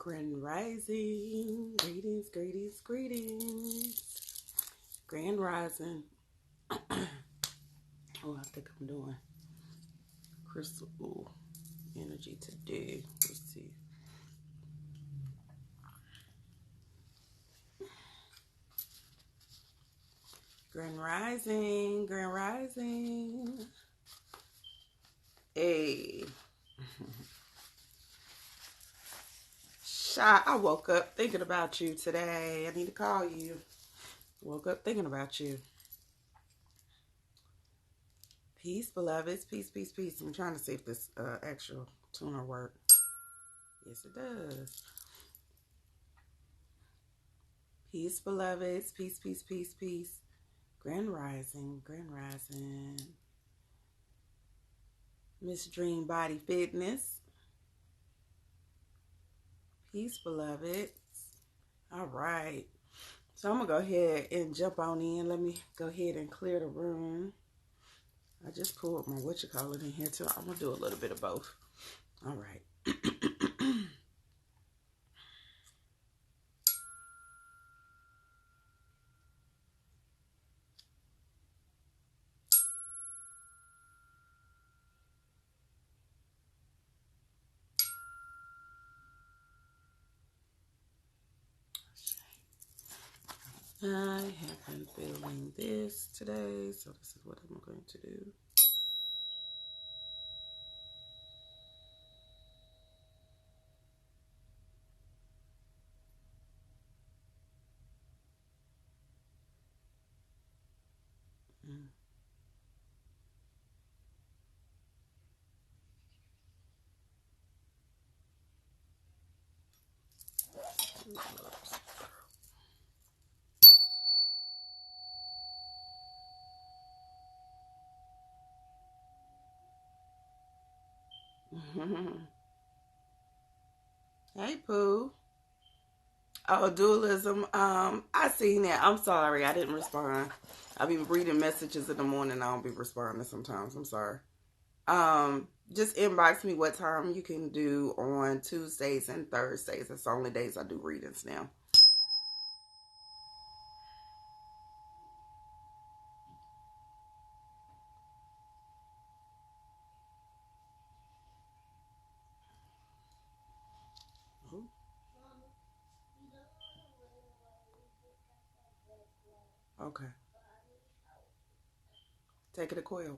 Grand Rising. Greetings, greetings, greetings. Grand Rising. Oh, I think I'm doing crystal energy today. Let's see. Grand Rising. Grand Rising. Hey. Shy, I woke up thinking about you today. I need to call you. Woke up thinking about you. Peace, beloveds. Peace, peace, peace. I'm trying to see if this actual tuner works. Yes, it does. Peace, beloveds. Peace, peace, peace, peace. Grand Rising. Grand Rising. Miss Dream Body Fitness. Peace, beloveds. All right. So I'm going to go ahead and jump on in. Let me go ahead and clear the room. I just pulled my whatchamacallit in here too. I'm going to do a little bit of both. All right. I have been feeling this today, so this is what I'm going to do. Hey, Pooh. Oh, dualism. I seen that. I'm sorry. I didn't respond. I be reading messages in the morning. I don't be responding sometimes. I'm sorry. Just inbox me what time you can do on Tuesdays and Thursdays. That's the only days I do readings now. Ooh. Okay. Take it to Quill.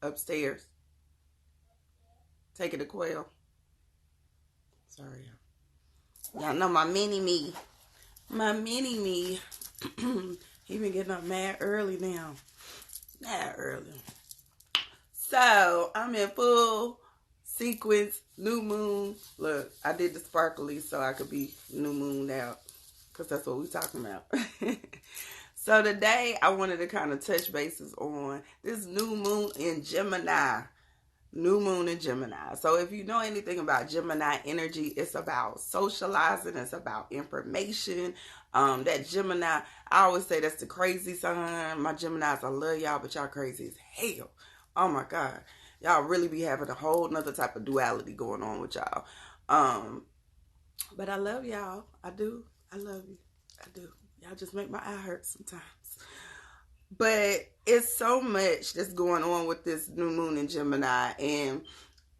Upstairs. Take it to Quill. Sorry. Y'all know my mini me. My mini me. He been getting up mad early now. Mad early. So, I'm in full sequence, new moon. Look, I did the sparkly so I could be new moon out. Because that's what we're talking about. So today, I wanted to kind of touch bases on this new moon in Gemini. New moon in Gemini. So if you know anything about Gemini energy, it's about socializing. It's about information. That Gemini, I always say that's the crazy sign. My Geminis, I love y'all, but y'all crazy as hell. Oh my God. Y'all really be having a whole nother type of duality going on with y'all. But I love y'all. I do. I love you. I do. Y'all just make my eye hurt sometimes. But it's so much that's going on with this new moon in Gemini. And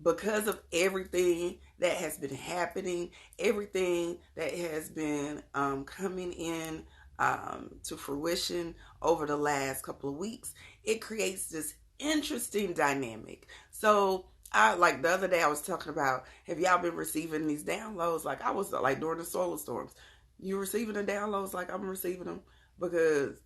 because of everything that has been happening, everything that has been coming in to fruition over the last couple of weeks, it creates this interesting dynamic. So I like the other day I was talking about, have y'all been receiving these downloads? Like I was like during the solar storms. You receiving the downloads like I'm receiving them? Because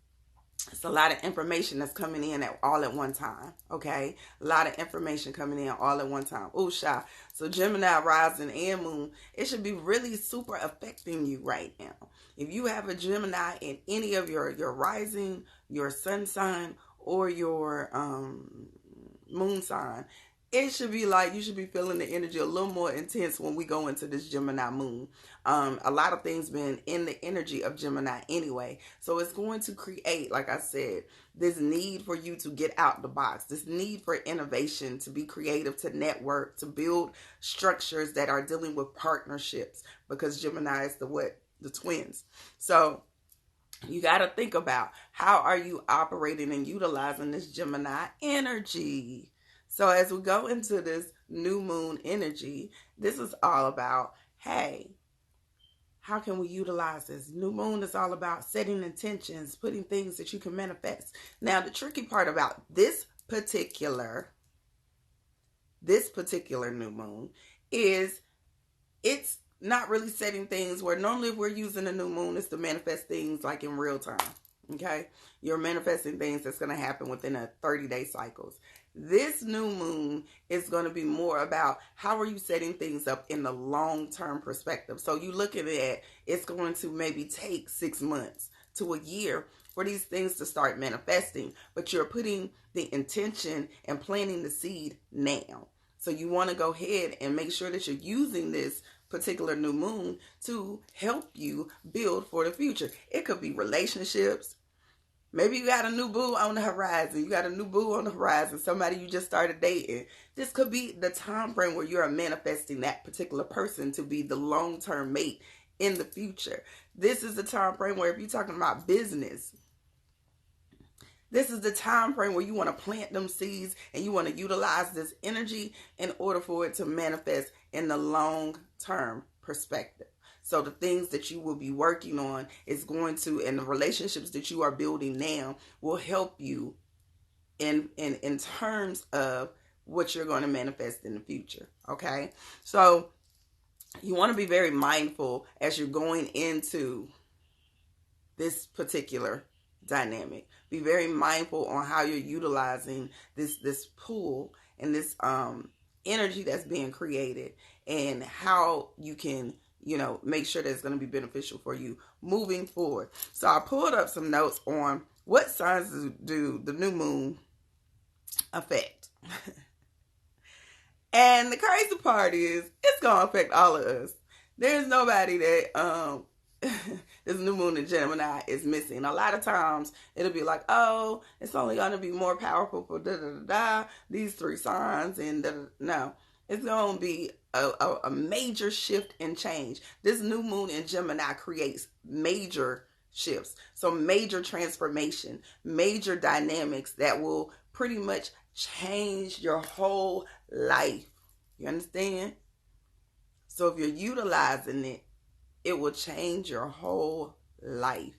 it's a lot of information that's coming in all at one time. Okay, a lot of information coming in all at one time. Ooh, shy. So Gemini rising and moon, it should be really super affecting you right now. If you have a Gemini in any of your rising, your sun sign, or your moon sign, it should be like you should be feeling the energy a little more intense when we go into this Gemini moon. A lot of things been in the energy of Gemini anyway, so it's going to create, like I said, this need for you to get out the box, this need for innovation, to be creative, to network, to build structures that are dealing with partnerships, because Gemini is the twins. So you got to think about, how are you operating and utilizing this Gemini energy? So as we go into this new moon energy, this is all about, hey, how can we utilize this? New moon is all about setting intentions, putting things that you can manifest. Now, the tricky part about this particular new moon is it's not really setting things where normally if we're using a new moon, it's to manifest things like in real time. Okay? You're manifesting things that's going to happen within a 30-day cycles. This new moon is going to be more about how are you setting things up in the long-term perspective. So you look at it, it's going to maybe take 6 months to a year for these things to start manifesting, but you're putting the intention and planting the seed now. So you want to go ahead and make sure that you're using this particular new moon to help you build for the future. It could be relationships. Maybe you got a new boo on the horizon. You got a new boo on the horizon. Somebody you just started dating. This could be the time frame where you're manifesting that particular person to be the long-term mate in the future. This is the time frame where if you're talking about business, this is the time frame where you want to plant them seeds and you want to utilize this energy in order for it to manifest in the long-term perspective. So the things that you will be working on is going to, and the relationships that you are building now will help you in terms of what you're going to manifest in the future. Okay. So you want to be very mindful as you're going into this particular dynamic. Be very mindful on how you're utilizing this pool and this energy that's being created, and how you can, make sure that it's going to be beneficial for you moving forward. So I pulled up some notes on what signs do the new moon affect. And the crazy part is it's going to affect all of us. There's nobody that this new moon in Gemini is missing. A lot of times it'll be like, oh, it's only going to be more powerful for these 3 signs, and no, it's going to be a major shift and change. This new moon in Gemini creates major shifts, so major transformation, major dynamics that will pretty much change your whole life. You understand? So if you're utilizing it, it will change your whole life.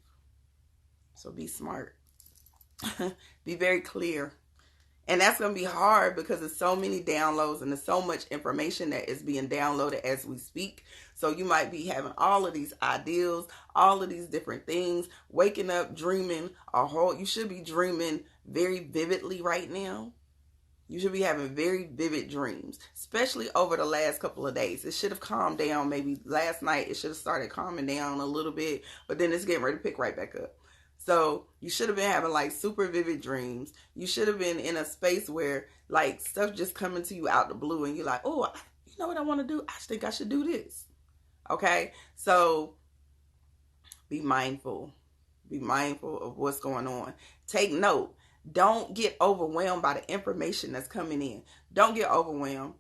So be smart. Be very clear. And that's going to be hard because there's so many downloads and there's so much information that is being downloaded as we speak. So you might be having all of these ideals, all of these different things, waking up, dreaming you should be dreaming very vividly right now. You should be having very vivid dreams, especially over the last couple of days. It should have calmed down. Maybe last night it should have started calming down a little bit, but then it's getting ready to pick right back up. So you should have been having like super vivid dreams. You should have been in a space where like stuff just coming to you out the blue and you're like, oh, you know what I want to do? I think I should do this. Okay. So be mindful. Be mindful of what's going on. Take note. Don't get overwhelmed by the information that's coming in. Don't get overwhelmed.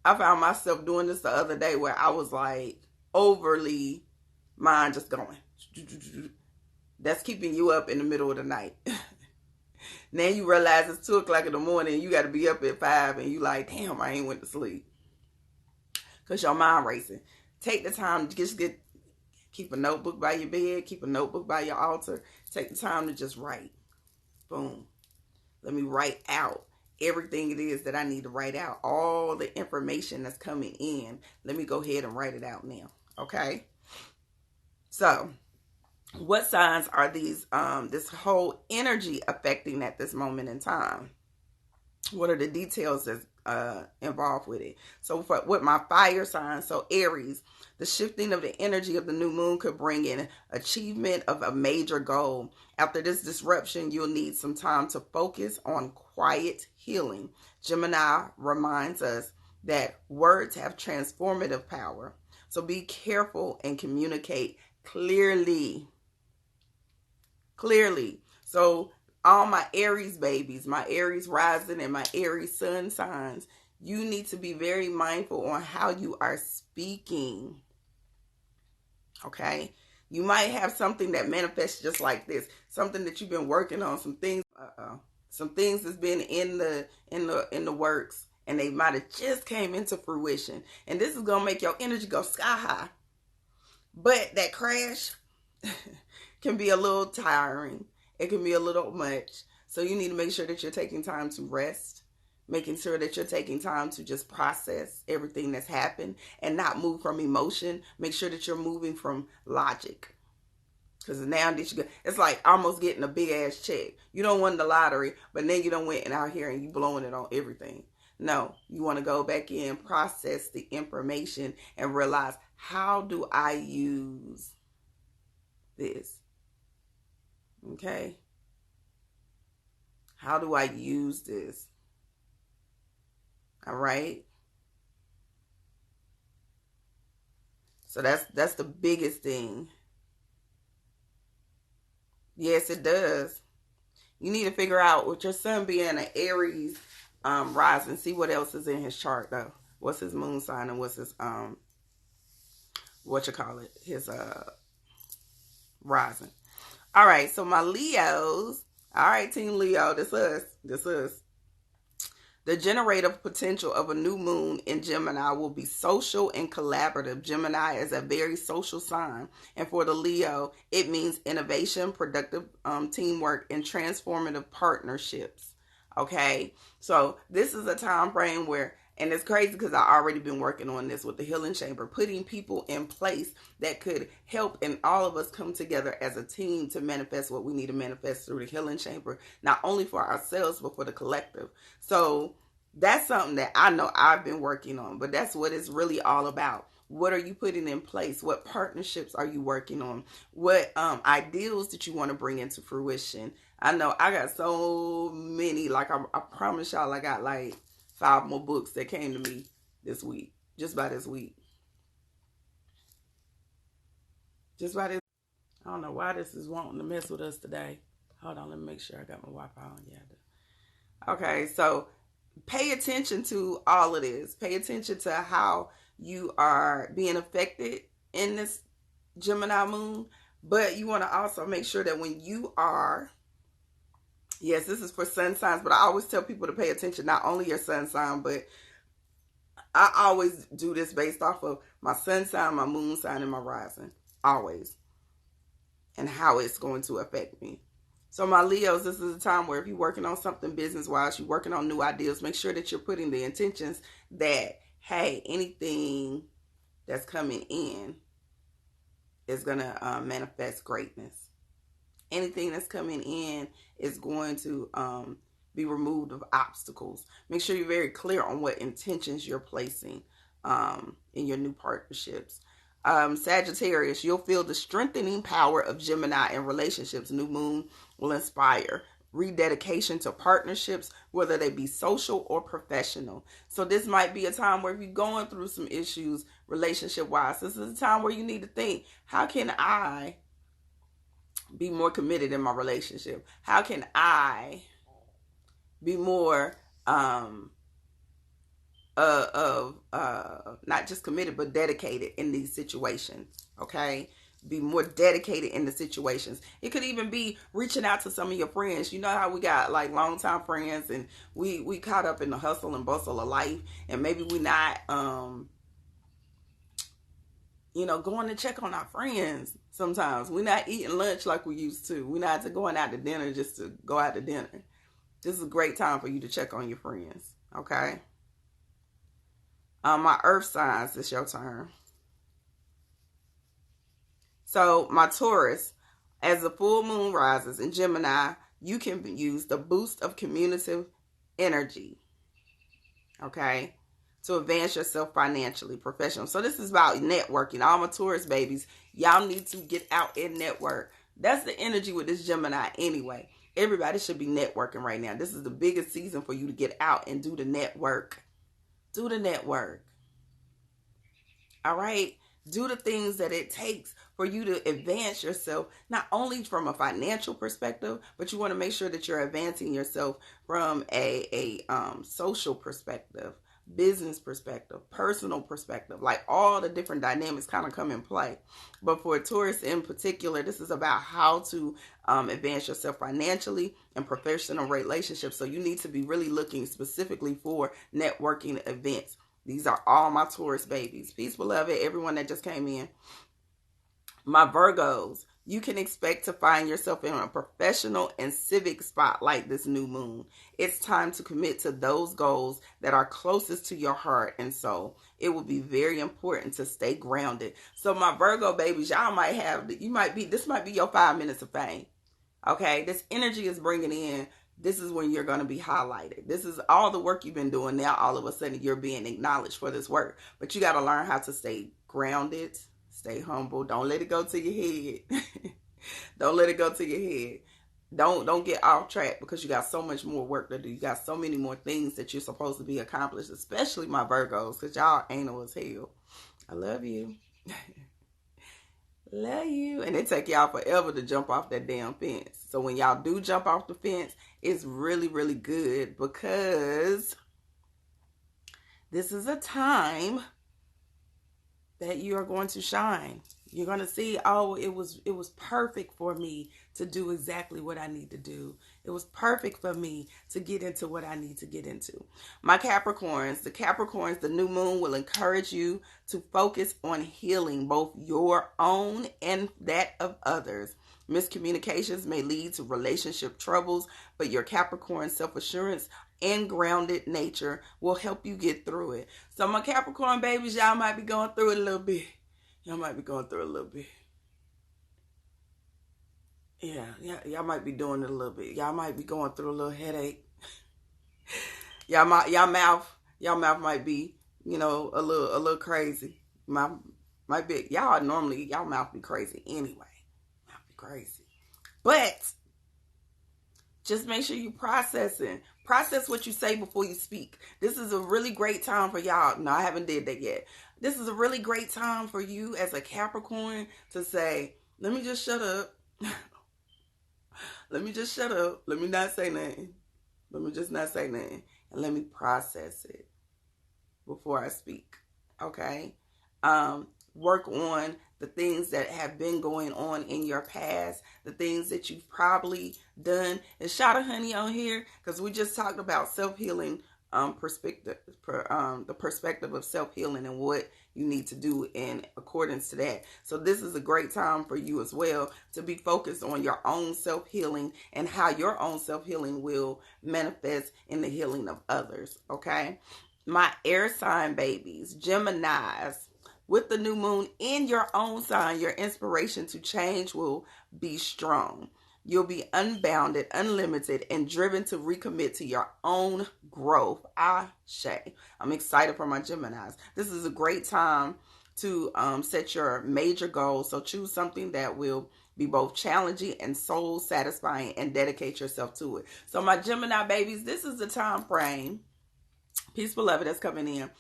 I found myself doing this the other day where I was like overly mind just going. That's keeping you up in the middle of the night. Now you realize it's 2 o'clock in the morning and you got to be up at 5 and you like, damn, I ain't went to sleep. Because your mind racing. Take the time to just keep a notebook by your bed. Keep a notebook by your altar. Take the time to just write. Boom. Let me write out everything it is that I need to write out. All the information that's coming in. Let me go ahead and write it out now. Okay? So, what signs are these, this whole energy affecting at this moment in time? What are the details that's involved with it? So with my fire sign, so Aries, the shifting of the energy of the new moon could bring in achievement of a major goal. After this disruption, you'll need some time to focus on quiet healing. Gemini reminds us that words have transformative power. So be careful and communicate clearly. Clearly. So all my Aries babies, my Aries rising and my Aries sun signs, you need to be very mindful on how you are speaking. Okay? You might have something that manifests just like this. Something that you've been working on, some things that's been in the works, and they might have just came into fruition. And this is going to make your energy go sky high. But that crash can be a little tiring. It can be a little much. So you need to make sure that you're taking time to rest, making sure that you're taking time to just process everything that's happened and not move from emotion. Make sure that you're moving from logic. Because now that it's like almost getting a big ass check. You don't win the lottery, but then you don't went out here and you blowing it on everything. No, you want to go back in, process the information, and realize, how do I use this? Okay? How do I use this? All right? So that's the biggest thing. Yes, it does. You need to figure out, with your sun being an Aries rising, see what else is in his chart though. What's his moon sign and what's his his rising. All right, so my Leos. All right, Team Leo, this us. The generative potential of a new moon in Gemini will be social and collaborative. Gemini is a very social sign. And for the Leo, it means innovation, productive teamwork, and transformative partnerships. Okay? So this is a time frame where, and it's crazy because I've already been working on this with the Healing Chamber, putting people in place that could help and all of us come together as a team to manifest what we need to manifest through the Healing Chamber, not only for ourselves, but for the collective. So that's something that I know I've been working on, but that's what it's really all about. What are you putting in place? What partnerships are you working on? What ideals that you want to bring into fruition? I know I got so many, like I promise y'all, I got like 5 more books that came to me this week, just by this week. I don't know why this is wanting to mess with us today. Hold on, let me make sure I got my Wi-Fi on. Yeah. Okay, so pay attention to all of this. Pay attention to how you are being affected in this Gemini moon. But you want to also make sure that when you are, yes, this is for sun signs, but I always tell people to pay attention, not only your sun sign, but I always do this based off of my sun sign, my moon sign, and my rising. Always. And how it's going to affect me. So my Leos, this is a time where if you're working on something business-wise, you're working on new ideas, make sure that you're putting the intentions that, hey, anything that's coming in is going to manifest greatness. Anything that's coming in is going to be removed of obstacles. Make sure you're very clear on what intentions you're placing in your new partnerships. Sagittarius, you'll feel the strengthening power of Gemini in relationships. New moon will inspire rededication to partnerships, whether they be social or professional. So this might be a time where if you're going through some issues relationship-wise, this is a time where you need to think, how can I be more committed in my relationship? How can I be more not just committed, but dedicated in these situations? Okay, be more dedicated in the situations. It could even be reaching out to some of your friends. You know how we got like longtime friends, and we caught up in the hustle and bustle of life, and maybe we not going to check on our friends. Sometimes we're not eating lunch like we used to. We're not going out to dinner just to go out to dinner. This is a great time for you to check on your friends. Okay. My earth signs, it's your turn. So my Taurus, as the full moon rises in Gemini, you can use the boost of communicative energy, okay, to advance yourself financially, professionally. So this is about networking. All my Taurus babies, y'all need to get out and network. That's the energy with this Gemini anyway. Everybody should be networking right now. This is the biggest season for you to get out and do the network. Do the network. All right? Do the things that it takes for you to advance yourself, not only from a financial perspective, but you want to make sure that you're advancing yourself from a social perspective, business perspective, personal perspective. Like all the different dynamics kind of come in play. But for Taurus in particular, this is about how to advance yourself financially and professional relationships. So you need to be really looking specifically for networking events. These are all my Taurus babies. Peace, beloved, everyone that just came in. My Virgos, you can expect to find yourself in a professional and civic spotlight this new moon. It's time to commit to those goals that are closest to your heart and soul. It will be very important to stay grounded. So my Virgo babies, y'all might have, this might be your 5 minutes of fame. Okay, this energy is bringing in. This is when you're going to be highlighted. This is all the work you've been doing. Now, all of a sudden, you're being acknowledged for this work. But you got to learn how to stay grounded, stay humble. Don't let it go to your head. Don't let it go to your head. Don't get off track because you got so much more work to do. You got so many more things that you're supposed to be accomplished, especially my Virgos, because y'all anal as hell. I love you. Love you. And it take y'all forever to jump off that damn fence. So when y'all do jump off the fence, it's really, really good because this is a time that you are going to shine. You're going to see, oh, it was perfect for me to do exactly what I need to do. It was perfect for me to get into what I need to get into. My Capricorns, the new moon will encourage you to focus on healing both your own and that of others. Miscommunications may lead to relationship troubles, but your Capricorn self-assurance and grounded nature will help you get through it. So my Capricorn babies, y'all might be going through it a little bit. Y'all might be going through a little bit. Yeah, y'all might be doing it a little bit. Y'all might be going through a little headache. Y'all mouth might be, a little crazy. Y'all mouth be crazy anyway. Mouth be crazy. But just make sure you process what you say before you speak. This is a really great time for y'all. No, I haven't did that yet. This is a really great time for you as a Capricorn to say, let me just shut up. Let me just shut up. Let me not say nothing. Let me just not say nothing. And let me process it before I speak. Okay? Work on the things that have been going on in your past, the things that you've probably done. And shot of honey on here, because we just talked about self-healing perspective, the perspective of self-healing and what you need to do in accordance to that. So this is a great time for you as well to be focused on your own self-healing and how your own self-healing will manifest in the healing of others. Okay? My air sign babies, Geminis, with the new moon in your own sign, your inspiration to change will be strong. You'll be unbounded, unlimited, and driven to recommit to your own growth. Ashe. I'm excited for my Geminis. This is a great time to set your major goals. So choose something that will be both challenging and soul satisfying and dedicate yourself to it. So my Gemini babies, this is the time frame. Peace, beloved, that's coming in.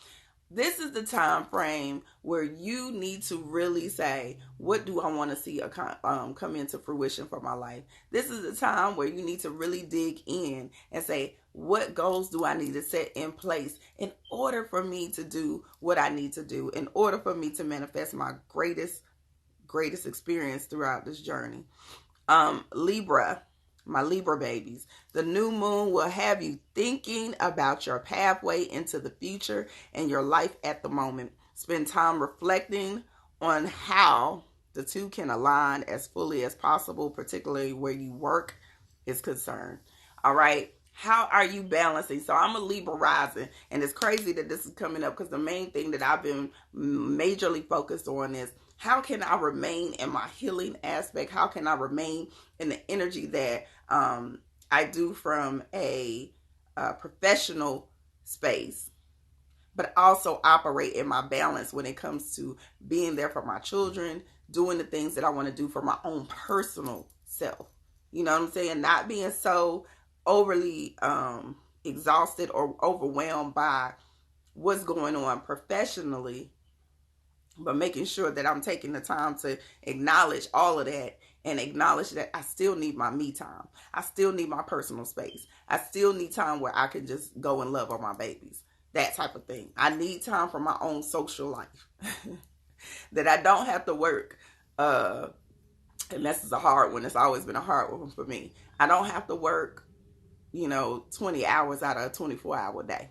This is the time frame where you need to really say, what do I want to see come into fruition for my life? This is the time where you need to really dig in and say, what goals do I need to set in place in order for me to do what I need to do, in order for me to manifest my greatest experience throughout this journey? Libra. My Libra babies, the new moon will have you thinking about your pathway into the future and your life at the moment. Spend time reflecting on how the two can align as fully as possible, particularly where you work is concerned. All right. How are you balancing? So I'm a Libra rising, and it's crazy that this is coming up because the main thing that I've been majorly focused on is how can I remain in my healing aspect? How can I remain in the energy that I do from a professional space, but also operate in my balance when it comes to being there for my children, doing the things that I want to do for my own personal self. You know what I'm saying? Not being so overly exhausted or overwhelmed by what's going on professionally, but making sure that I'm taking the time to acknowledge all of that and acknowledge that I still need my me time. I still need my personal space. I still need time where I can just go and love on my babies. That type of thing. I need time for my own social life. That I don't have to work. And this is a hard one. It's always been a hard one for me. I don't have to work, 20 hours out of a 24-hour day.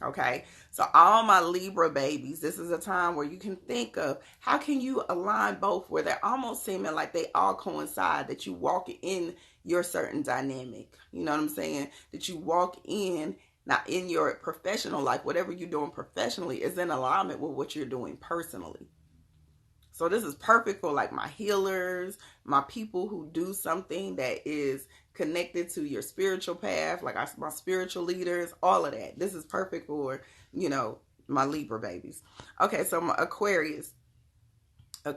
Okay, so all my Libra babies, this is a time where you can think of how can you align both where they're almost seeming like they all coincide, that you walk in your certain dynamic. You know what I'm saying? That you walk in, now in your professional life, whatever you're doing professionally is in alignment with what you're doing personally. So this is perfect for like my healers, my people who do something that is connected to your spiritual path, like my spiritual leaders, all of that. This is perfect for, my Libra babies. Okay, so my Aquarius. For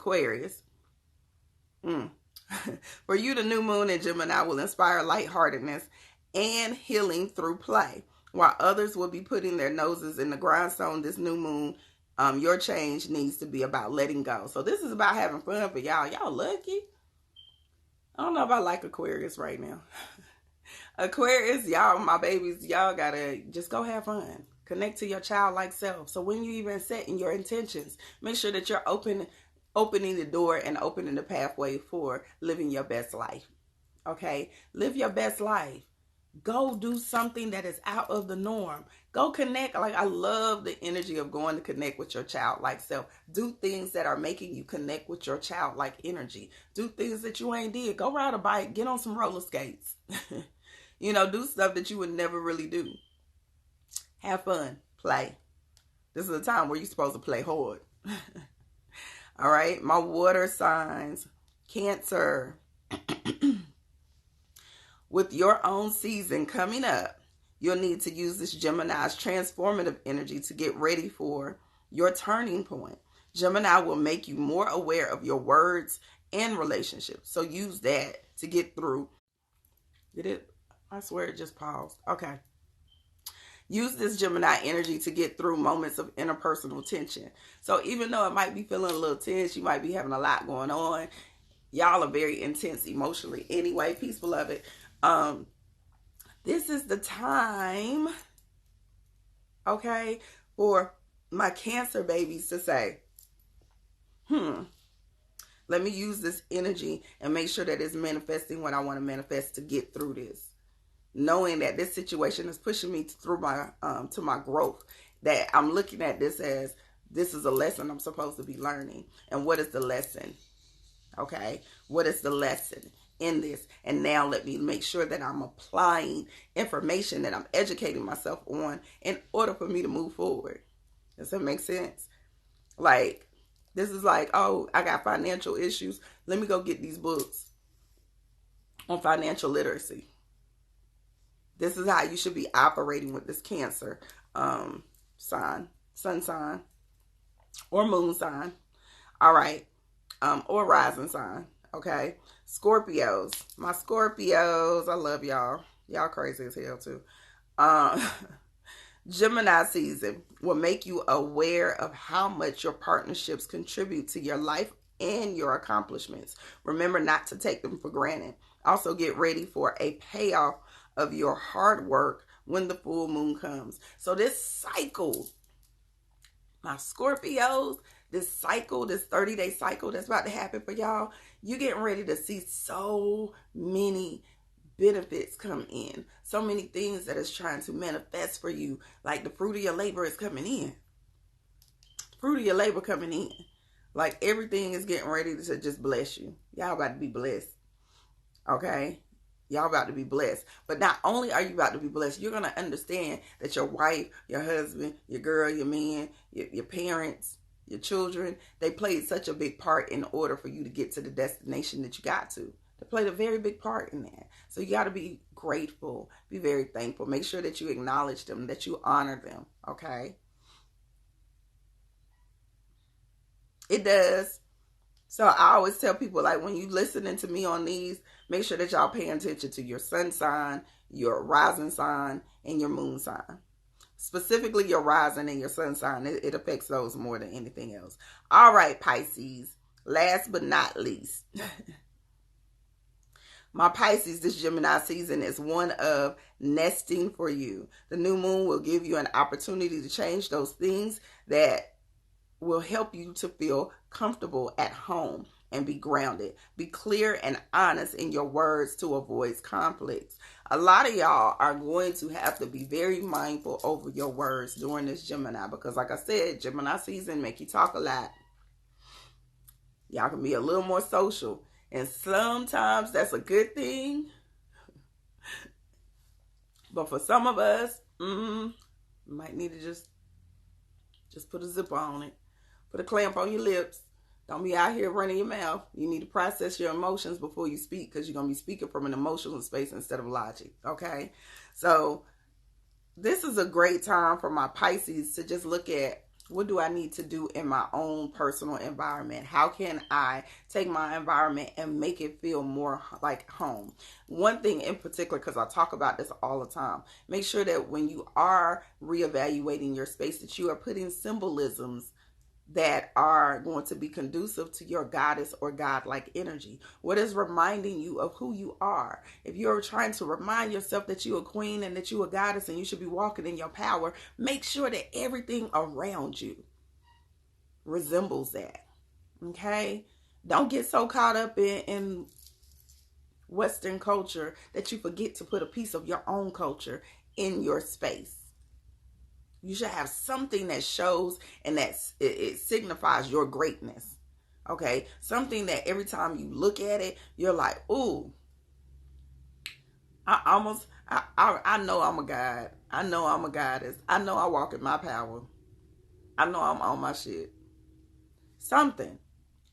you, the new moon in Gemini will inspire lightheartedness and healing through play, while others will be putting their noses in the grindstone this new moon. Your change needs to be about letting go. So this is about having fun for y'all. Y'all lucky. I don't know if I like Aquarius right now. Aquarius, y'all, my babies, y'all gotta just go have fun. Connect to your childlike self. So when you even setting your intentions, make sure that you're opening the door and opening the pathway for living your best life. Okay? Live your best life. Go do something that is out of the norm. Go connect. Like, I love the energy of going to connect with your childlike self. Do things that are making you connect with your childlike energy. Do things that you ain't did. Go ride a bike. Get on some roller skates. Do stuff that you would never really do. Have fun. Play. This is a time where you're supposed to play hard. All right. My water signs. Cancer. With your own season coming up, you'll need to use this Gemini's transformative energy to get ready for your turning point. Gemini will make you more aware of your words and relationships. So use that to get through. Did it? I swear it just paused. Okay. Use this Gemini energy to get through moments of interpersonal tension. So even though it might be feeling a little tense, you might be having a lot going on. Y'all are very intense emotionally anyway. Peace, beloved. This is the time, okay, for my Cancer babies to say, let me use this energy and make sure that it's manifesting what I want to manifest to get through this. Knowing that this situation is pushing me through my to my growth, that I'm looking at this as this is a lesson I'm supposed to be learning. And what is the lesson? Okay, what is the lesson in this? And now let me make sure that I'm applying information that I'm educating myself on in order for me to move forward. Does that make sense? Like, this is like, oh, I got financial issues. Let me go get these books on financial literacy. This is how you should be operating with this Cancer sign, sun sign, or moon sign. All right. Or rising sign. Okay. Scorpios. My Scorpios. I love y'all. Y'all crazy as hell too. Gemini season will make you aware of how much your partnerships contribute to your life and your accomplishments. Remember not to take them for granted. Also get ready for a payoff of your hard work when the full moon comes. So this cycle, my Scorpios, this cycle, this 30-day cycle that's about to happen for y'all, you're getting ready to see so many benefits come in. So many things that is trying to manifest for you. Like the fruit of your labor is coming in. Fruit of your labor coming in. Like everything is getting ready to just bless you. Y'all about to be blessed. Okay? Y'all about to be blessed. But not only are you about to be blessed, you're going to understand that your wife, your husband, your girl, your man, your parents, your children, they played such a big part in order for you to get to the destination that you got to. They played a very big part in that. So you got to be grateful, be very thankful. Make sure that you acknowledge them, that you honor them, okay? It does So I always tell people, like, when you listening to me on these, make sure that y'all pay attention to your sun sign, your rising sign, and your moon sign. Specifically your rising and your sun sign. It affects those more than anything else. All right, Pisces. Last but not least. My Pisces, this Gemini season is one of nesting for you. The new moon will give you an opportunity to change those things that will help you to feel comfortable at home and be grounded. Be clear and honest in your words to avoid conflicts. A lot of y'all are going to have to be very mindful over your words during this Gemini because, like I said, Gemini season make you talk a lot. Y'all can be a little more social, and sometimes that's a good thing. But for some of us, you might need to just put a zipper on it. Put a clamp on your lips. Don't be out here running your mouth. You need to process your emotions before you speak because you're going to be speaking from an emotional space instead of logic. Okay? So this is a great time for my Pisces to just look at, what do I need to do in my own personal environment? How can I take my environment and make it feel more like home? One thing in particular, because I talk about this all the time, make sure that when you are reevaluating your space, that you are putting symbolisms that are going to be conducive to your goddess or godlike energy. What is reminding you of who you are? If you're trying to remind yourself that you're a queen and that you're a goddess and you should be walking in your power, make sure that everything around you resembles that. Okay? Don't get so caught up in Western culture that you forget to put a piece of your own culture in your space. You should have something that shows and that it signifies your greatness. Okay? Something that every time you look at it, you're like, ooh, I know I'm a god. I know I'm a goddess. I know I walk in my power. I know I'm on my shit. Something.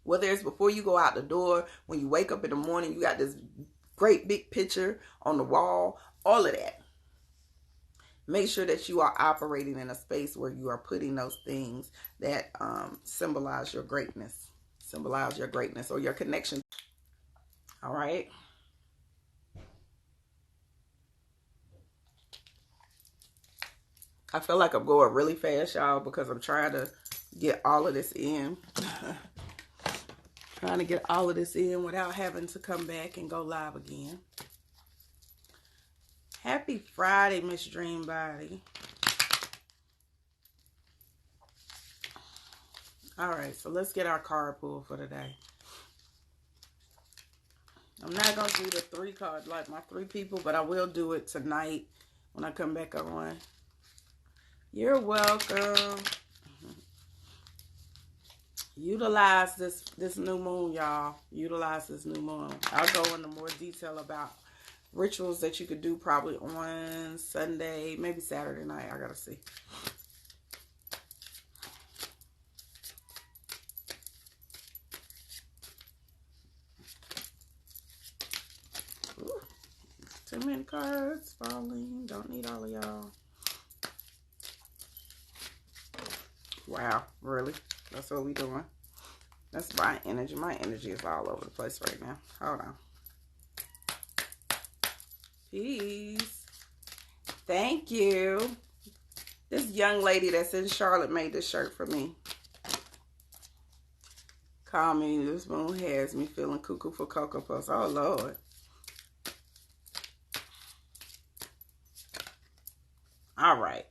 Whether it's before you go out the door, when you wake up in the morning, you got this great big picture on the wall, all of that. Make sure that you are operating in a space where you are putting those things that symbolize your greatness. Symbolize your greatness or your connection. All right. I feel like I'm going really fast, y'all, because I'm trying to get all of this in. Trying to get all of this in without having to come back and go live again. Happy Friday, Miss Dreambody. All right, so let's get our card pull for today. I'm not going to do the 3 cards like my 3 people, but I will do it tonight when I come back on. You're welcome. Utilize this new moon, y'all. Utilize this new moon. I'll go into more detail about rituals that you could do probably on Sunday, maybe Saturday night. I got to see. Ooh, too many cards falling. Don't need all of y'all. Wow, really? That's what we doing? That's my energy. My energy is all over the place right now. Hold on. Peace. Thank you. This young lady that's in Charlotte made this shirt for me. Call me. This moon has me feeling cuckoo for Cocoa Puffs. Oh, Lord. All right.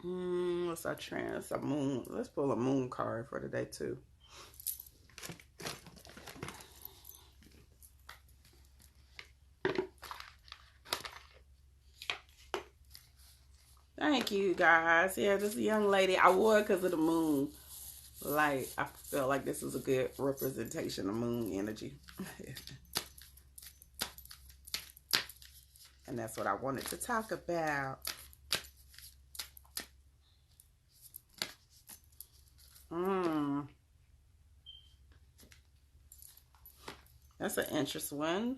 What's our trend? It's a moon. Let's pull a moon card for today, too. Thank you, guys. Yeah, this young lady, I wore it because of the moon. Like, I felt like this was a good representation of moon energy. And that's what I wanted to talk about. That's an interesting one.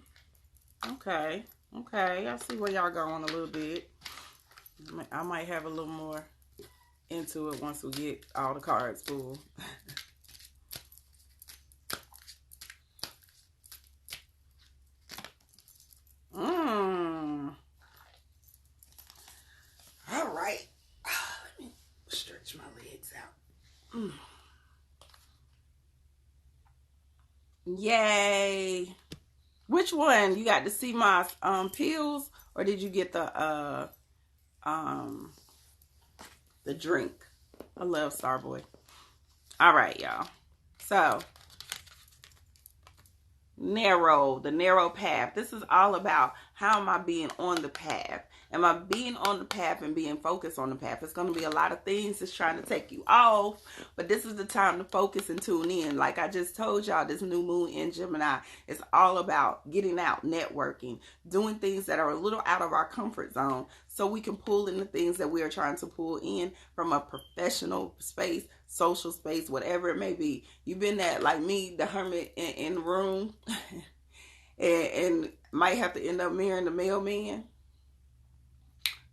Okay. Okay. I see where y'all going a little bit. I might have a little more into it once we get all the cards full. All right. Let me stretch my legs out. Yay. Which one? You got the sea moss pills, or did you get the drink? I love Starboy. All right, y'all. So, the narrow path. This is all about how am I being on the path? Am I being on the path and being focused on the path? It's going to be a lot of things that's trying to take you off, but this is the time to focus and tune in. Like I just told y'all, this new moon in Gemini is all about getting out, networking, doing things that are a little out of our comfort zone so we can pull in the things that we are trying to pull in from a professional space, social space, whatever it may be. You've been that, like me, the hermit in the room and might have to end up marrying the mailman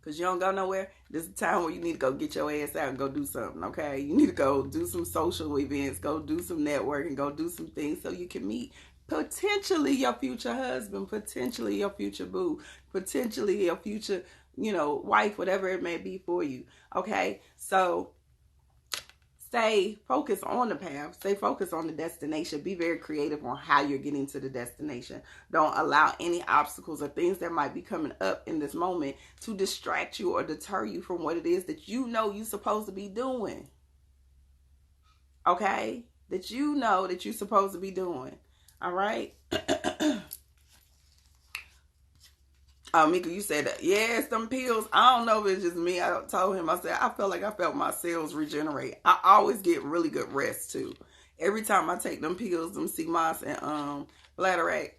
because you don't go nowhere. This is the time where you need to go get your ass out and go do something, okay? You need to go do some social events, go do some networking, go do some things so you can meet potentially your future husband, potentially your future boo, potentially your future, wife, whatever it may be for you, okay? So stay focused on the path. Stay focused on the destination. Be very creative on how you're getting to the destination. Don't allow any obstacles or things that might be coming up in this moment to distract you or deter you from what it is that you know you're supposed to be doing. Okay? That you know that you're supposed to be doing. All right? Mika, you said that. Yes, them pills. I don't know if it's just me. I told him, I said, I felt like I felt my cells regenerate. I always get really good rest too. Every time I take them pills, them sea moss and Bladderwrack,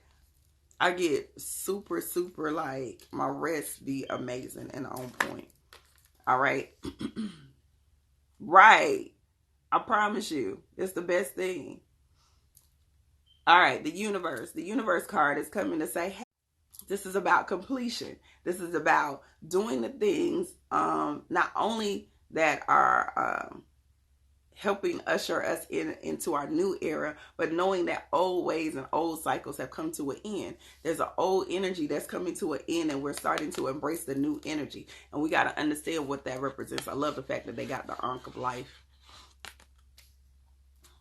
I get super, super, like, my rest be amazing and on point. All right. Right. I promise you, it's the best thing. All right, the universe. The universe card is coming to say, hey, this is about completion. This is about doing the things not only that are helping usher us into our new era, but knowing that old ways and old cycles have come to an end. There's an old energy that's coming to an end, and we're starting to embrace the new energy. And we got to understand what that represents. I love the fact that they got the Ankh of Life.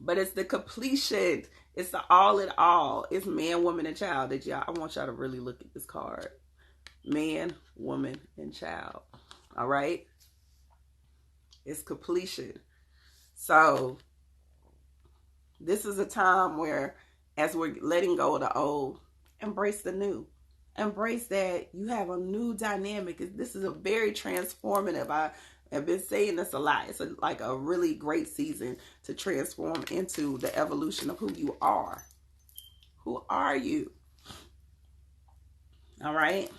But it's the completion. It's the all in all. It's man, woman, and child. I want y'all to really look at this card. Man, woman, and child. All right? It's completion. So, this is a time where, as we're letting go of the old, embrace the new. Embrace that you have a new dynamic. This is a very transformative. I've been saying this a lot. It's like a really great season to transform into the evolution of who you are. Who are you? All right.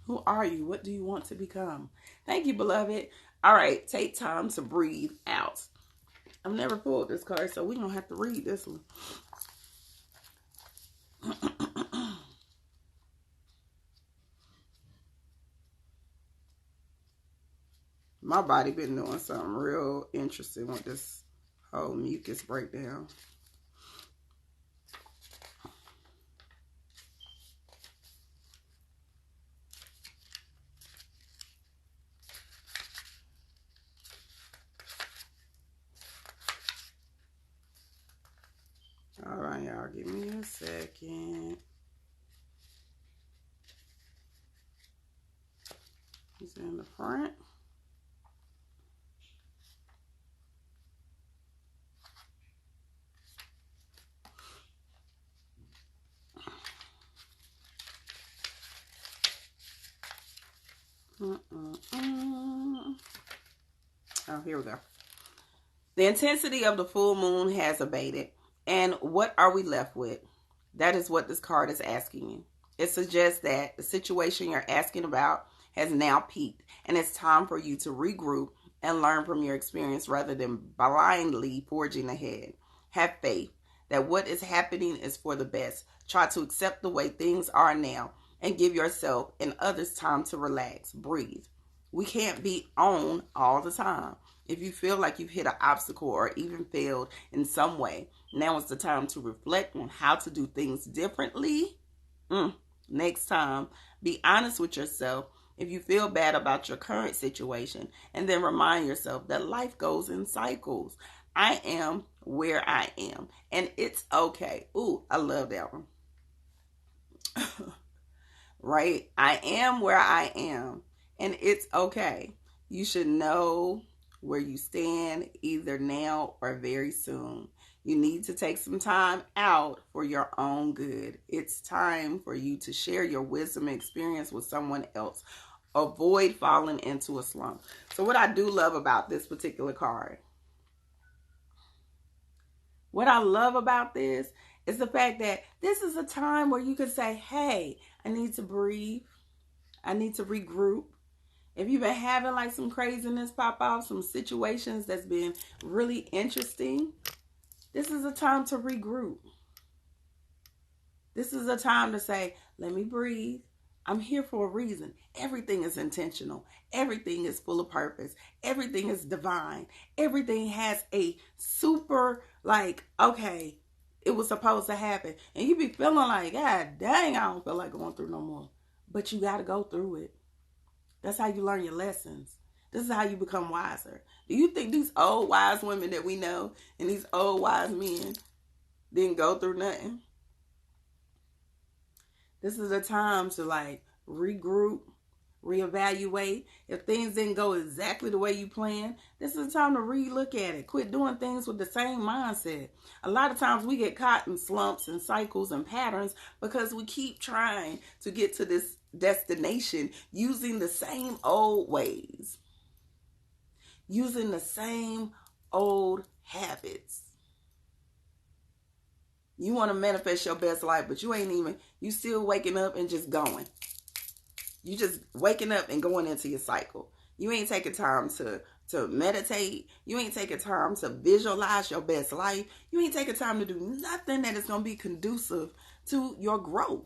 Who are you? What do you want to become? Thank you, beloved. All right. Take time to breathe out. I've never pulled this card, so we're going to have to read this one. My body been doing something real interesting with this whole mucus breakdown. All right, y'all, give me a second. He's in the front. Oh, here we go. The intensity of the full moon has abated. And what are we left with? That is what this card is asking you. It suggests that the situation you're asking about has now peaked. And it's time for you to regroup and learn from your experience rather than blindly forging ahead. Have faith that what is happening is for the best. Try to accept the way things are now and give yourself and others time to relax, breathe. We can't be on all the time. If you feel like you've hit an obstacle or even failed in some way, now is the time to reflect on how to do things differently. Next time, be honest with yourself if you feel bad about your current situation, and then remind yourself that life goes in cycles. I am where I am, and it's okay. Ooh, I love that one. Right? I am where I am, and it's okay. You should know where you stand either now or very soon. You need to take some time out for your own good. It's time for you to share your wisdom and experience with someone else. Avoid falling into a slump. So what I do love about this particular card, what I love about this is the fact that this is a time where you can say, hey, I need to breathe. I need to regroup. If you've been having like some craziness pop off, some situations that's been really interesting, this is a time to regroup. This is a time to say, let me breathe. I'm here for a reason. Everything is intentional. Everything is full of purpose. Everything is divine. Everything has a super, like, okay, it was supposed to happen. And you be feeling like, God dang, I don't feel like going through no more. But you got to go through it. That's how you learn your lessons. This is how you become wiser. Do you think these old wise women that we know and these old wise men didn't go through nothing? This is a time to like regroup, reevaluate. If things didn't go exactly the way you planned, this is a time to relook at it. Quit doing things with the same mindset. A lot of times we get caught in slumps and cycles and patterns because we keep trying to get to this destination using the same old ways, using the same old habits. You want to manifest your best life, but you still waking up and just going. You just waking up and going into your cycle. You ain't taking time to meditate. You ain't taking time to visualize your best life. You ain't taking time to do nothing that is going to be conducive to your growth.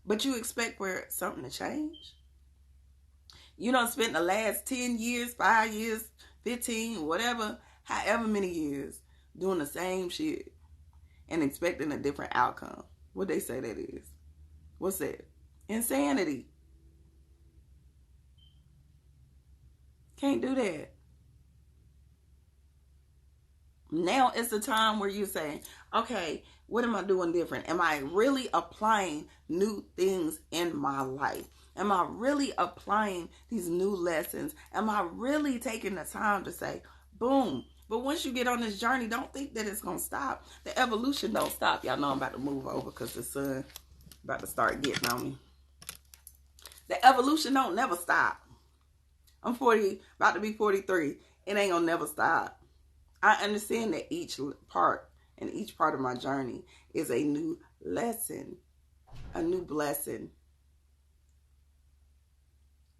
But you expect for something to change? You done spent the last 10 years, 5 years, 15, whatever, however many years, doing the same shit and expecting a different outcome. What they say that is? What's that? Insanity. Can't do that. Now it's the time where you say, okay, what am I doing different? Am I really applying new things in my life? Am I really applying these new lessons? Am I really taking the time to say, boom? But once you get on this journey, don't think that it's going to stop. The evolution don't stop. Y'all know I'm about to move over because the sun about to start getting on me. The evolution don't never stop. I'm 40, about to be 43. It ain't gonna never stop. I understand that each part of my journey is a new lesson, a new blessing.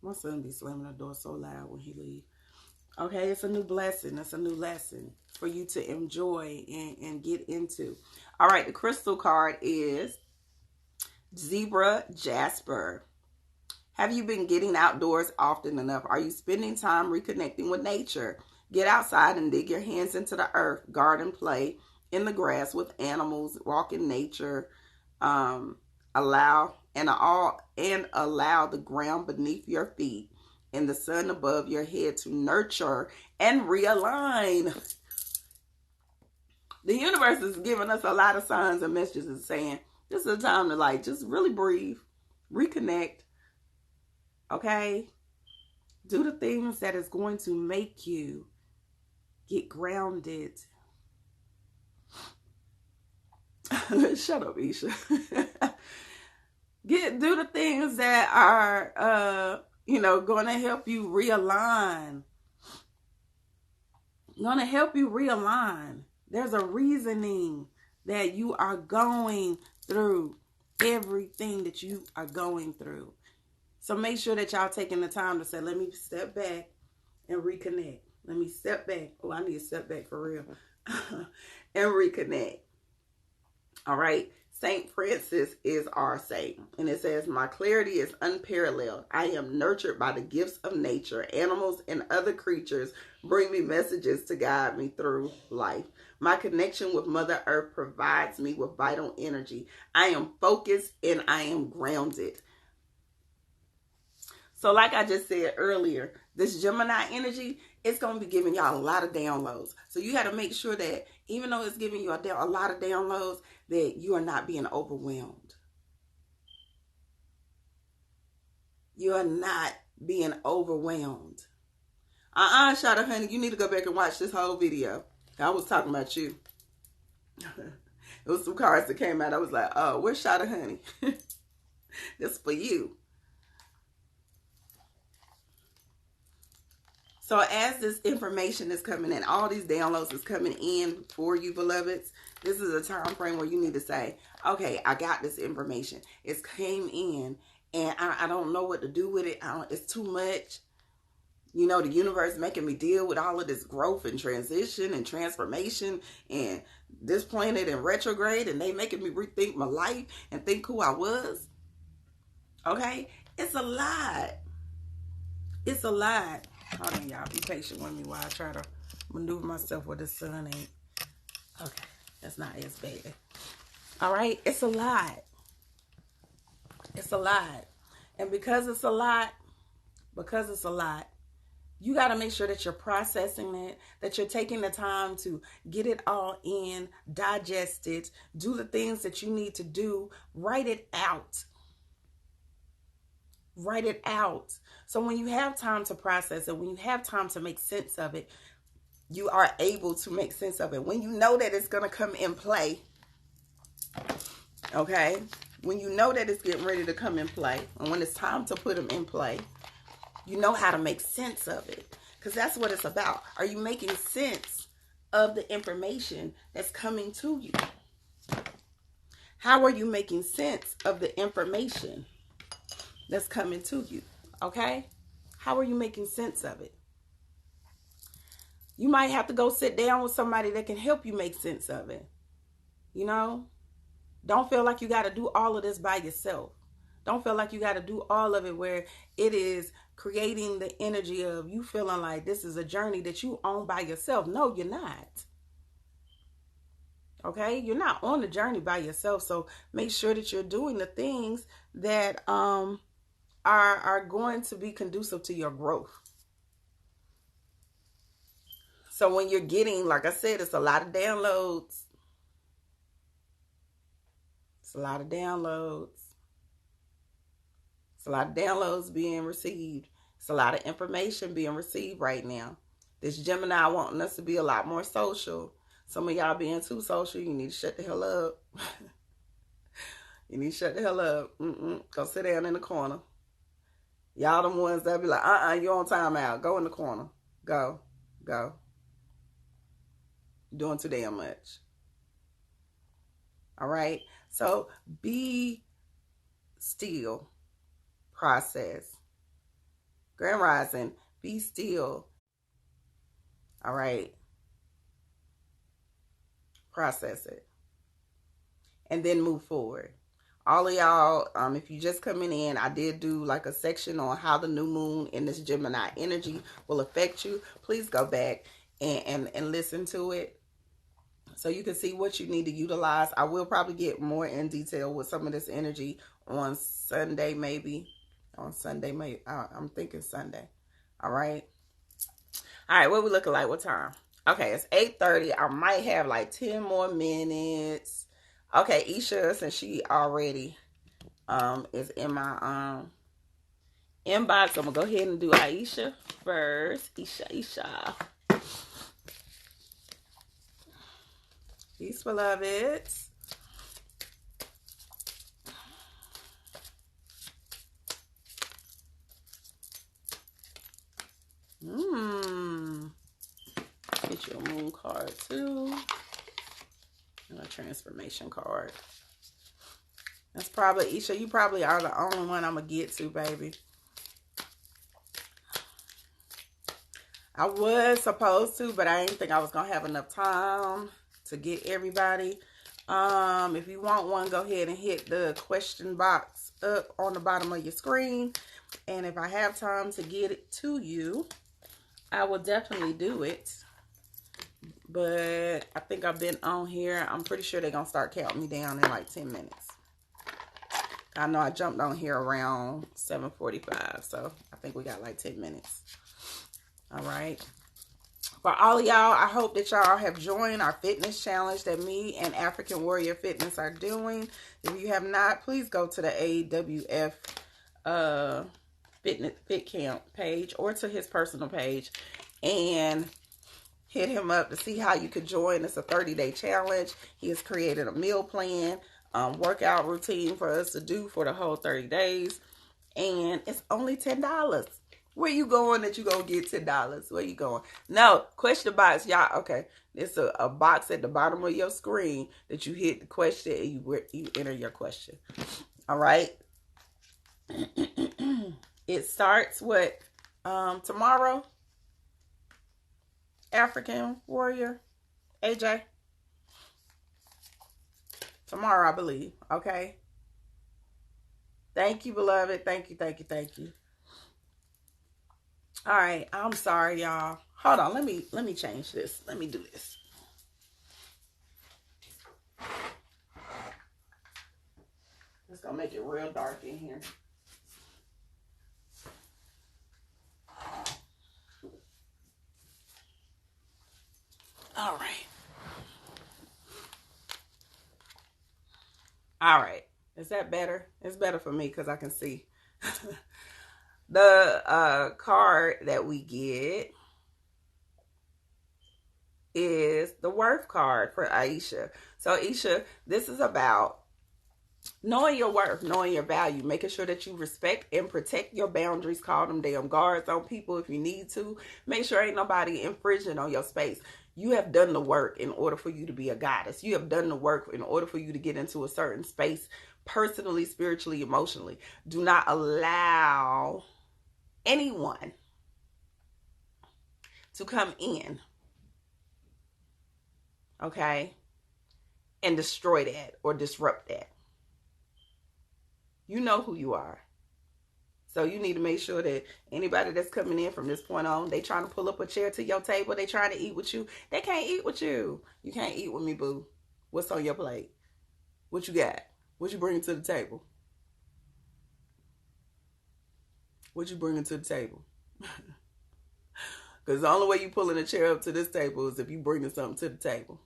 My son be slamming the door so loud when he leaves. Okay, it's a new blessing. It's a new lesson for you to enjoy and get into. All right, the crystal card is Zebra Jasper. Have you been getting outdoors often enough? Are you spending time reconnecting with nature? Get outside and dig your hands into the earth. Garden, play in the grass with animals. Walk in nature. Allow the ground beneath your feet and the sun above your head to nurture and realign. The universe is giving us a lot of signs and messages saying this is a time to like just really breathe, reconnect. Okay? Do the things that is going to make you get grounded. Shut up, Isha. Do the things that are going to help you realign. Going to help you realign. There's a reasoning that you are going through everything that you are going through. So make sure that y'all taking the time to say, let me step back and reconnect. Let me step back. Oh, I need to step back for real. And reconnect. All right. Saint Francis is our saint. And it says, my clarity is unparalleled. I am nurtured by the gifts of nature. Animals and other creatures bring me messages to guide me through life. My connection with Mother Earth provides me with vital energy. I am focused and I am grounded. So like I just said earlier, this Gemini energy, it's going to be giving y'all a lot of downloads. So you got to make sure that even though it's giving you a lot of downloads, that you are not being overwhelmed. You are not being overwhelmed. Shada Honey, you need to go back and watch this whole video. I was talking about you. It was some cards that came out. I was like, oh, where's Shada Honey? This for you. So as this information is coming in, all these downloads is coming in for you, beloveds, this is a time frame where you need to say, okay, I got this information. It's came in and I don't know what to do with it. It's too much. You know, the universe making me deal with all of this growth and transition and transformation and this planet in retrograde, and they making me rethink my life and think who I was. Okay? It's a lot. It's a lot. Hold on, y'all. Be patient with me while I try to maneuver myself where the sun ain't. Okay. That's not as bad. All right? It's a lot. It's a lot. And because it's a lot, you got to make sure that you're processing it, that you're taking the time to get it all in, digest it, do the things that you need to do, write it out. Write it out. So when you have time to process it, when you have time to make sense of it, you are able to make sense of it. When you know that it's going to come in play, okay? When you know that it's getting ready to come in play, and when it's time to put them in play, you know how to make sense of it. Because that's what it's about. Are you making sense of the information that's coming to you? How are you making sense of the information that's coming to you? Okay? How are you making sense of it? You might have to go sit down with somebody that can help you make sense of it. You know? Don't feel like you got to do all of this by yourself. Don't feel like you got to do all of it where it is creating the energy of you feeling like this is a journey that you own by yourself. No, you're not. Okay? You're not on the journey by yourself. So make sure that you're doing the things that are going to be conducive to your growth. So when you're getting, like I said, it's a lot of downloads. It's a lot of downloads. It's a lot of downloads being received. It's a lot of information being received right now. This Gemini wanting us to be a lot more social. Some of y'all being too social, you need to shut the hell up. You need to shut the hell up. Go sit down in the corner. Y'all them ones that be like, you're on timeout. Go in the corner. Go. You're doing too damn much. All right? So be still. Process. Grand Rising, be still. All right? Process it. And then move forward. All of y'all, if you just coming in, I did do like a section on how the new moon in this Gemini energy will affect you. Please go back and listen to it so you can see what you need to utilize. I will probably get more in detail with some of this energy on Sunday, maybe. On Sunday, maybe. I'm thinking Sunday. All right. All right, what we looking like? What time? Okay, it's 8:30. I might have like 10 more minutes. Okay, Isha, since she already is in my inbox, I'm gonna go ahead and do Aisha first. Isha. Peace, beloveds. Get you a moon card too. And a transformation card. That's probably, Isha, you probably are the only one I'm going to get to, baby. I was supposed to, but I didn't think I was going to have enough time to get everybody. If you want one, go ahead and hit the question box up on the bottom of your screen. And if I have time to get it to you, I will definitely do it. But I think I've been on here. I'm pretty sure they're going to start counting me down in like 10 minutes. I know I jumped on here around 7:45. So I think we got like 10 minutes. All right. For all of y'all, I hope that y'all have joined our fitness challenge that me and African Warrior Fitness are doing. If you have not, please go to the AWF Fit Camp page or to his personal page and hit him up to see how you could join. It's a 30-day challenge. He has created a meal plan, workout routine for us to do for the whole 30 days. And it's only $10. Where you going that you gonna get $10? Where you going? No, question box, y'all. Okay, it's a box at the bottom of your screen that you hit the question and you enter your question. All right. It starts with tomorrow. African Warrior, AJ. Tomorrow, I believe. Okay. Thank you, beloved. Thank you, thank you, thank you. All right, I'm sorry, y'all. Hold on, let me change this. Let me do this. It's gonna make it real dark in here. All right. All right. Is that better? It's better for me because I can see. The card that we get is the worth card for Aisha. So Aisha, this is about knowing your worth, knowing your value, making sure that you respect and protect your boundaries. Call them damn guards on people if you need to. Make sure ain't nobody infringing on your space. You have done the work in order for you to be a goddess. You have done the work in order for you to get into a certain space, personally, spiritually, emotionally. Do not allow anyone to come in, okay, and destroy that or disrupt that. You know who you are. So you need to make sure that anybody that's coming in from this point on, they trying to pull up a chair to your table, they trying to eat with you. They can't eat with you. You can't eat with me, boo. What's on your plate? What you got? What you bringing to the table? What you bringing to the table? Because the only way you pulling a chair up to this table is if you bringing something to the table.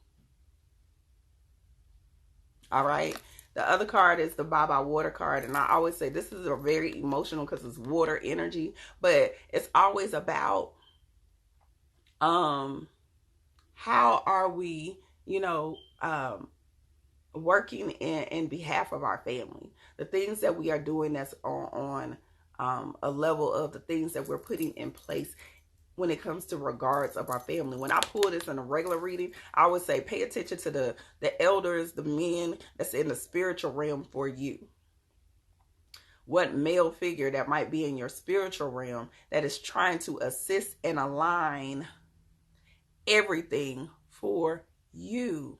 All right. The other card is the Baba water card. And I always say this is a very emotional because it's water energy. But it's always about how are we, working in behalf of our family. The things that we are doing that's on a level of the things that we're putting in place when it comes to regards of our family. When I pull this in a regular reading, I would say pay attention to the elders, the men that's in the spiritual realm for you. What male figure that might be in your spiritual realm that is trying to assist and align everything for you.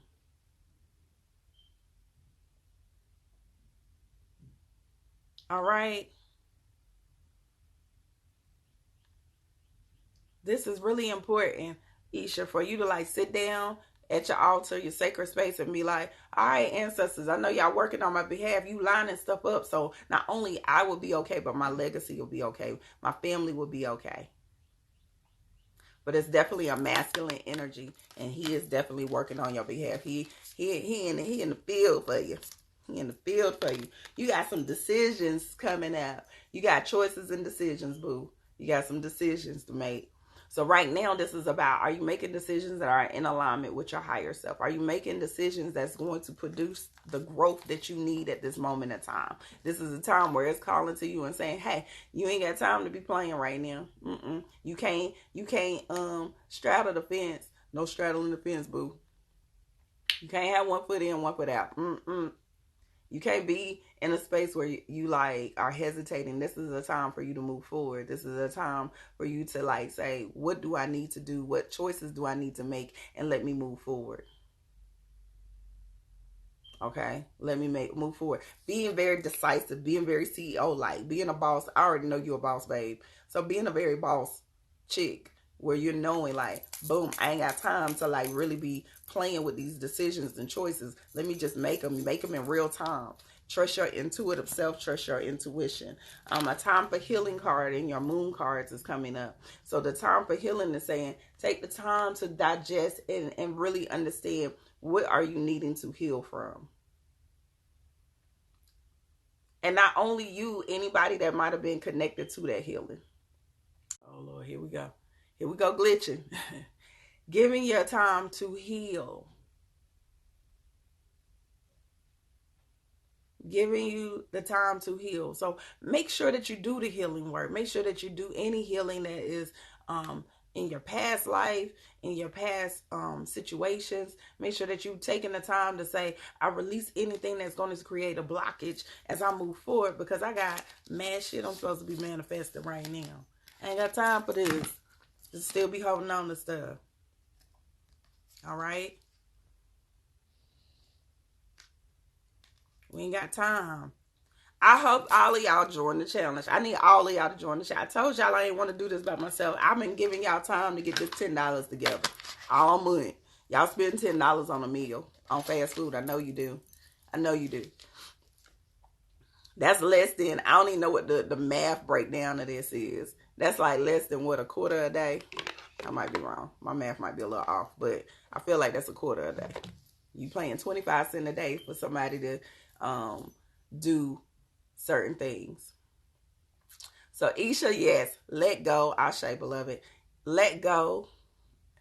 All right. This is really important, Isha, for you to like sit down at your altar, your sacred space, and be like, all right, ancestors, I know y'all working on my behalf. You lining stuff up. So not only I will be okay, but my legacy will be okay. My family will be okay. But it's definitely a masculine energy, and he is definitely working on your behalf. He in the field for you. He in the field for you. You got some decisions coming up. You got choices and decisions, boo. You got some decisions to make. So right now, this is about, are you making decisions that are in alignment with your higher self? Are you making decisions that's going to produce the growth that you need at this moment in time? This is a time where it's calling to you and saying, hey, you ain't got time to be playing right now. You can't straddle the fence. No straddling the fence, boo. You can't have one foot in, one foot out. You can't be in a space where you like are hesitating. This is a time for you to move forward. This is a time for you to like say, what do I need to do? What choices do I need to make? And let me move forward. Okay, let me move forward. Being very decisive, being very CEO like, being a boss. I already know you're a boss, babe. So being a very boss chick, where you're knowing like, boom, I ain't got time to like really be playing with these decisions and choices. Let me just make them in real time. Trust your intuitive self, trust your intuition. A time for healing card in your moon cards is coming up. So the time for healing is saying, take the time to digest and really understand, what are you needing to heal from? And not only you, anybody that might have been connected to that healing. Oh Lord, here we go. Here we go glitching. Giving your time to heal. Giving you the time to heal. So make sure that you do the healing work. Make sure that you do any healing that is in your past life, in your past situations. Make sure that you've taken the time to say, I release anything that's going to create a blockage as I move forward, because I got mad shit I'm supposed to be manifesting right now. I ain't got time for this. Just still be holding on to stuff. All right? We ain't got time. I hope all of y'all join the challenge. I need all of y'all to join the challenge. I told y'all I ain't want to do this by myself. I've been giving y'all time to get this $10 together all month. Y'all spend $10 on a meal, on fast food. I know you do. I know you do. That's less than, I don't even know what the math breakdown of this is. That's like less than what, a quarter a day? I might be wrong. My math might be a little off, but I feel like that's a quarter a day. You paying 25 cents a day for somebody to do certain things. So Isha, yes, let go. Ashe, beloved. Let go.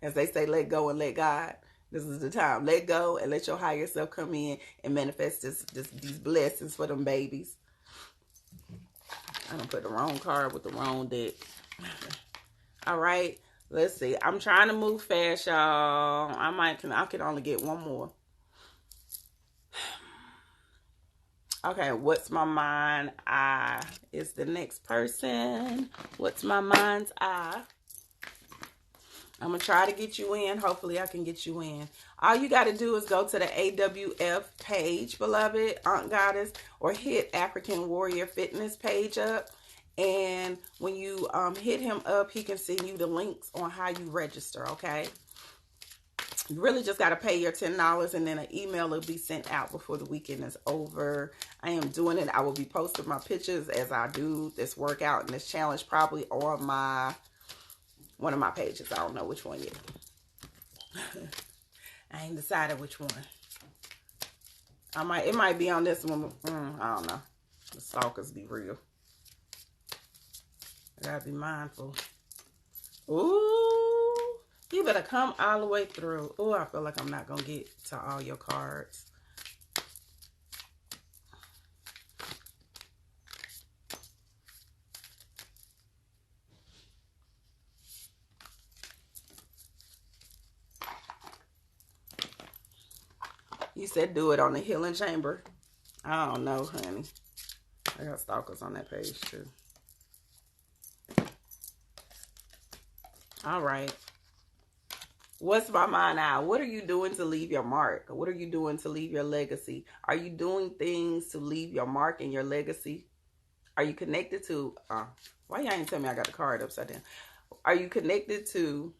As they say, let go and let God. This is the time. Let go and let your higher self come in and manifest these blessings for them babies. I done put the wrong card with the wrong deck. All right. Let's see. I'm trying to move fast, y'all. I can only get one more. Okay, what's my mind eye? Is the next person. What's my mind's eye? I'm going to try to get you in. Hopefully I can get you in. All you got to do is go to the AWF page, beloved, Aunt Goddess, or hit African Warrior Fitness page up. And when you hit him up, he can send you the links on how you register, okay? You really just got to pay your $10, and then an email will be sent out before the weekend is over. I am doing it. I will be posting my pictures as I do this workout and this challenge, probably on one of my pages. I don't know which one yet. I ain't decided which one. It might be on this one. I don't know. The stalkers be real. I gotta be mindful. Ooh, you better come all the way through. Ooh, I feel like I'm not gonna get to all your cards. You said do it on the healing chamber. I don't know, honey. I got stalkers on that page too. All right. What's my mind eye? What are you doing to leave your mark? What are you doing to leave your legacy? Are you doing things to leave your mark and your legacy? Are you connected to... why y'all ain't tell me I got the card upside down? Are you connected to...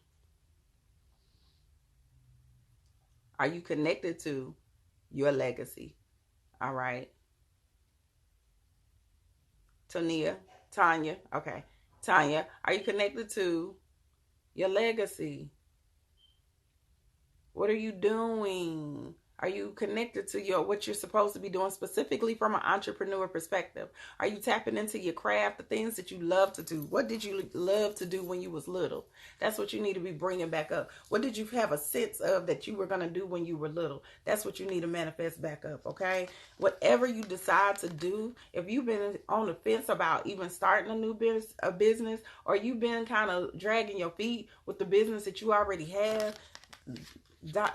Are you connected to your legacy? All right. Tanya. Okay. Tanya, are you connected to your legacy? What are you doing? Are you connected to what you're supposed to be doing, specifically from an entrepreneur perspective? Are you tapping into your craft, the things that you love to do? What did you love to do when you was little? That's what you need to be bringing back up. What did you have a sense of that you were going to do when you were little? That's what you need to manifest back up, okay? Whatever you decide to do, if you've been on the fence about even starting a business, or you've been kind of dragging your feet with the business that you already have,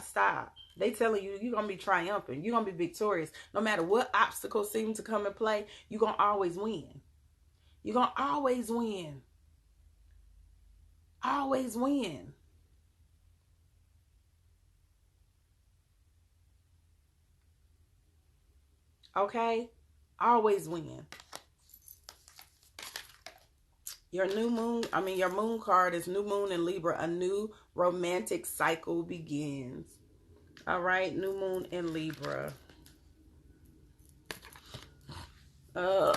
stop. They telling you you're going to be triumphant. You're going to be victorious. No matter what obstacles seem to come and play, you're going to always win. You're going to always win. Always win. Okay? Always win. Your moon card is new moon in Libra. A new romantic cycle begins. All right, new moon in Libra. All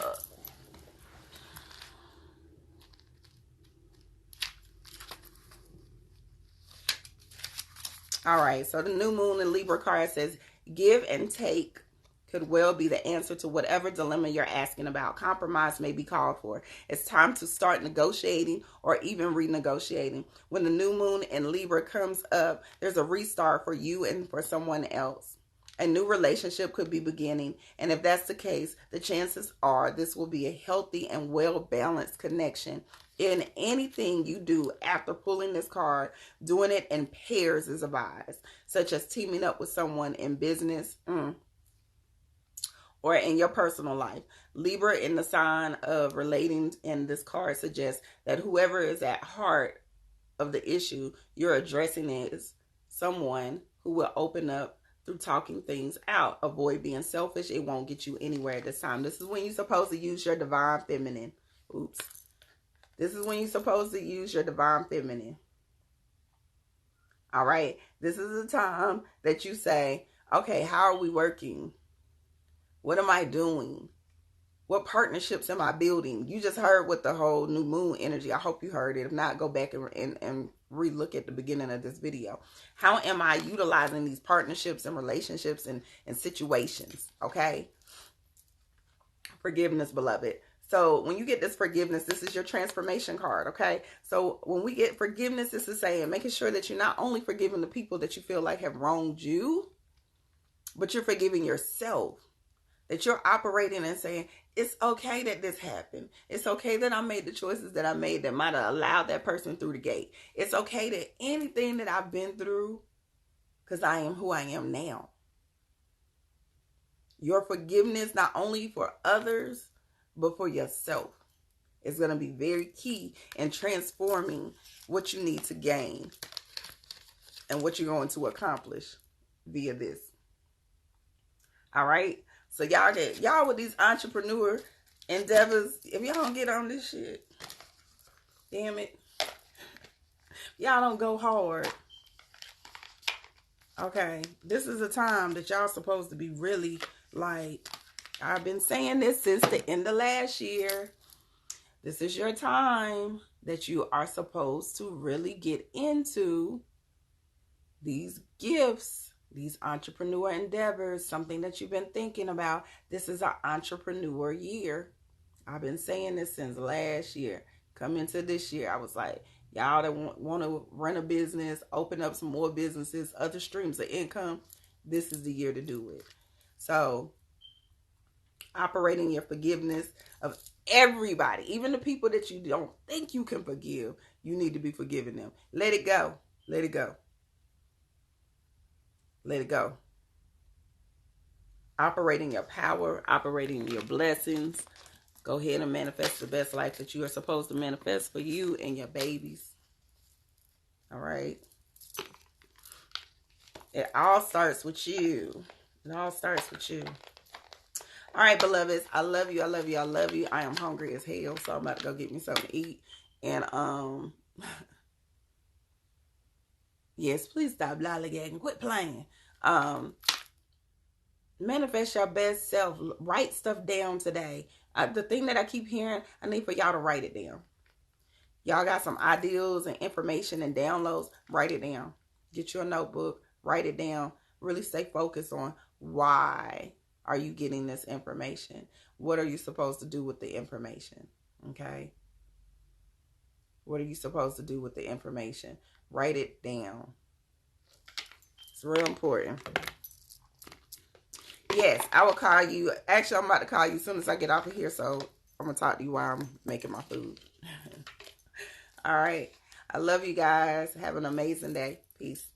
right, so the new moon in Libra card says give and take could well be the answer to whatever dilemma you're asking about. Compromise may be called for. It's time to start negotiating or even renegotiating. When the new moon in Libra comes up, there's a restart for you and for someone else. A new relationship could be beginning, and if that's the case, the chances are this will be a healthy and well-balanced connection. In anything you do after pulling this card, doing it in pairs is advised, such as teaming up with someone in business or in your personal life. Libra in the sign of relating in this card suggests that whoever is at heart of the issue you're addressing is someone who will open up through talking things out. Avoid being selfish. It won't get you anywhere at this time. This is when you're supposed to use your divine feminine. Oops. This is when you're supposed to use your divine feminine. All right. This is the time that you say, okay, how are we working? What am I doing? What partnerships am I building? You just heard with the whole new moon energy. I hope you heard it. If not, go back and re-look at the beginning of this video. How am I utilizing these partnerships and relationships and situations? Okay. Forgiveness, beloved. So when you get this forgiveness, this is your transformation card, okay? So when we get forgiveness, this is saying, making sure that you're not only forgiving the people that you feel like have wronged you, but you're forgiving yourself. That you're operating and saying, it's okay that this happened. It's okay that I made the choices that I made that might have allowed that person through the gate. It's okay that anything that I've been through, because I am who I am now. Your forgiveness, not only for others, but for yourself, is going to be very key in transforming what you need to gain and what you're going to accomplish via this. All right. So y'all with these entrepreneur endeavors, if y'all don't get on this shit, damn it, y'all don't go hard. Okay. This is a time that y'all supposed to be really like, I've been saying this since the end of last year. This is your time that you are supposed to really get into these gifts, these entrepreneur endeavors, something that you've been thinking about. This is our entrepreneur year. I've been saying this since last year. Come into this year, I was like, y'all that want to run a business, open up some more businesses, other streams of income, this is the year to do it. So, operating your forgiveness of everybody, even the people that you don't think you can forgive, you need to be forgiving them. Let it go. Let it go. Let it go. Operating your power, operating your blessings. Go ahead and manifest the best life that you are supposed to manifest for you and your babies. All right. It all starts with you. It all starts with you. All right, beloveds. I love you. I love you. I love you. I am hungry as hell, so I'm about to go get me something to eat. And yes, please stop lollygagging. Quit playing. Manifest your best self. Write stuff down today. The thing that I keep hearing, I need for y'all to write it down. Y'all got some ideas and information and downloads, write it down. Get you a notebook, write it down. Really stay focused on why are you getting this information? What are you supposed to do with the information? Okay? What are you supposed to do with the information? Write it down. It's real important. Yes, I will call you. Actually, I'm about to call you as soon as I get off of here, so I'm going to talk to you while I'm making my food. All right. I love you guys. Have an amazing day. Peace.